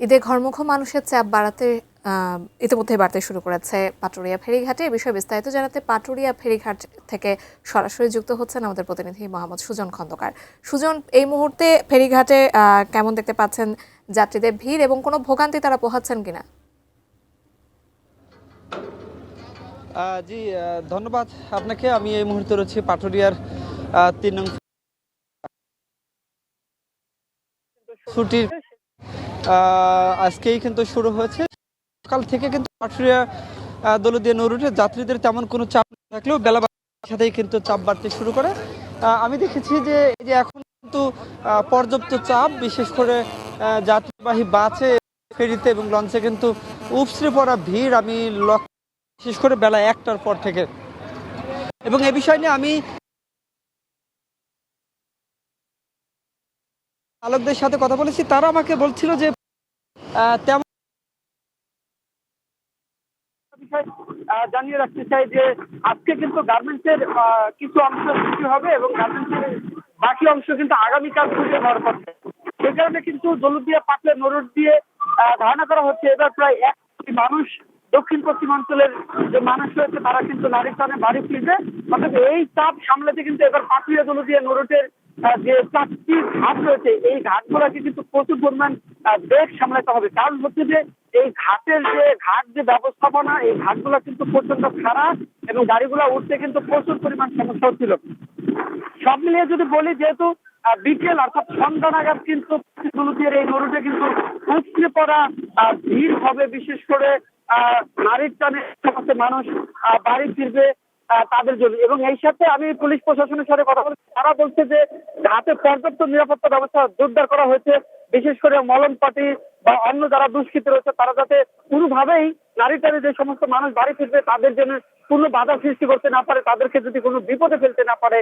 ঈদে ঘরমুখো মানুষের চাপ বাড়াতে ইতিমধ্যে বাড়তে শুরু করেছে পাটুরিয়া ফেরিঘাটে। এ বিষয়ে বিস্তারিত জানাতে পাটুরিয়া ফেরিঘাট থেকে সরাসরি যুক্ত হচ্ছেন আমাদের প্রতিনিধি মোহাম্মদ সুজন খন্দকার। সুজন, এই মুহূর্তে ফেরিঘাটে কেমন দেখতে পাচ্ছেন যাত্রীদের ভিড় এবং কোনো ভোগান্তি তারা পোহাচ্ছেন কিনা? জি, ধন্যবাদ আপনাকে। আমি এই মুহূর্তে রয়েছি পাটুরিয়ার ৩ নং ছুটির আজকেই কিন্তু শুরু হয়েছে। সকাল থেকে কিন্তু পাটুরিয়া দৌলতদিয়া নৌরুটে যাত্রীদের তেমন কোনো চাপ না থাকলেও বেলা বাড়ার সাথেই কিন্তু চাপ বাড়তে শুরু করে। আমি দেখেছি যে এই যে এখন কিন্তু পর্যাপ্ত চাপ, বিশেষ করে যাত্রীবাহী বাসে, ফেরিতে এবং লঞ্চে কিন্তু উপচে পড়া ভিড় আমি লক্ষ্য, বিশেষ করে বেলা ১টার পর থেকে। এবং এ বিষয় নিয়ে আমি চালকদের সাথে কথা বলেছি, তারা আমাকে বলছিল যে তেমন বিষয় জানিয়ে রাখতে চাই যে আজকে কিন্তু গার্মেন্টসের কিছু অংশ ছুটি হবে এবং গার্মেন্টসের বাকি অংশ কিন্তু আগামীকাল ছুটি হওয়ার কথা। সেই কারণে কিন্তু দৌলতদিয়া পাটুরিয়া নৌরুট দিয়ে ধারণা করা হচ্ছে এবার প্রায় ১ কোটি মানুষ দক্ষিণ পশ্চিমাঞ্চলের যে মানুষ রয়েছে তারা কিন্তু নারীর টানে বাড়ি ফিরবে। অর্থাৎ এই চাপ সামলাতে কিন্তু এবার পাটুরিয়া দৌলতদিয়া নৌরুটের যে ৪টি ঘাট রয়েছে এই ঘাটগুলোকে কিন্তু প্রচুর পরিমাণ বেগ সামলাতে হবে। কারণ হচ্ছে যে এই ঘাটের যে ব্যবস্থাপনা, এই ঘাটগুলো কিন্তু প্রচন্ড খারাপ এবং গাড়িগুলো উঠতে কিন্তু প্রচুর পরিমাণ সমস্যা হচ্ছিল। সব মিলিয়ে যদি বলি, যেহেতু বিকেল অর্থাৎ সন্ধ্যা নাগাদ কিন্তু দৌলতদিয়ার এই নৌরুটে কিন্তু উপচে পড়া ভিড় হবে, বিশেষ করে নারীর টানে সমস্ত মানুষ বাড়ি ফিরবে তাদের জন্য। এবং এই সাথে আমি পুলিশ প্রশাসনের সাথে কথা বলছি, তারা বলছে যে ঘাটে পর্যাপ্ত নিরাপত্তা ব্যবস্থা জোরদার করা হয়েছে, বিশেষ করে মলম পার্টি বা অন্য যারা দুষ্কৃতী রয়েছে তারা যাতে কোনোভাবেই নারী টানে যে সমস্ত মানুষ বাড়ি ফিরবে তাদের জন্য কোনো বাধা সৃষ্টি করতে না পারে, তাদেরকে যদি কোনো বিপদে ফেলতে না পারে,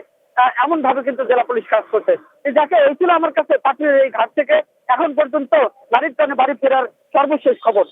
এমন ভাবে কিন্তু জেলা পুলিশ কাজ করছে। যাকে এই ছিল আমার কাছে পাটুরিয়ার এই ঘাট থেকে এখন পর্যন্ত নারীর টানে বাড়ি ফেরার সর্বশেষ খবর।